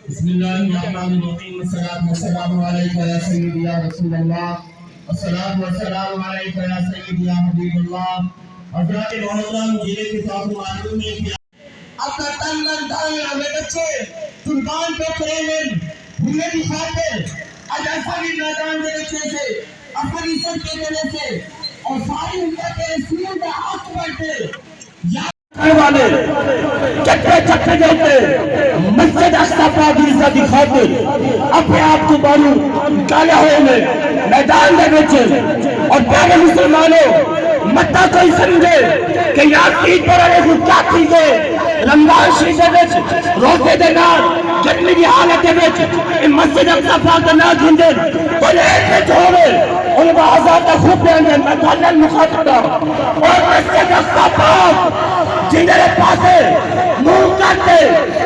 Bismillahirrahmanirrahim. Assalamu alaikum ya sayyidi ya Rasulullah. Assalatu wassalamu alaikum ya sayyidi ya Habibullah. Hazrat Muhammad जिले के साथ मालूम है कि आपका तन मन धन हमें बच्चे कुर्बान पे करेंगे भूले की खातिर आज अफगानी मैदान में बच्चे से अफगानिस्तान के देने से और सारी उम्मत के रसूल का हक बनते वाले चक्के चक्के जाते मस्जिद अस्तफा की इज्जत दिखाते अपने आप को बालू काले हुए में मैदान में बेचे और प्यारे मुसलमानों मत कोई समझे कि यार ईद पर आने को क्या चीजे रमजान शरीफ दे रोजे दे नाल जन्म की हालत दे मस्जिद अस्तफा का ना ढूंढे तो ले छोड़े उन आजाद का खूब देंगे मैं गलत मुखातब और मस्जिद अस्तफा जिन्हें पासे मुंह करते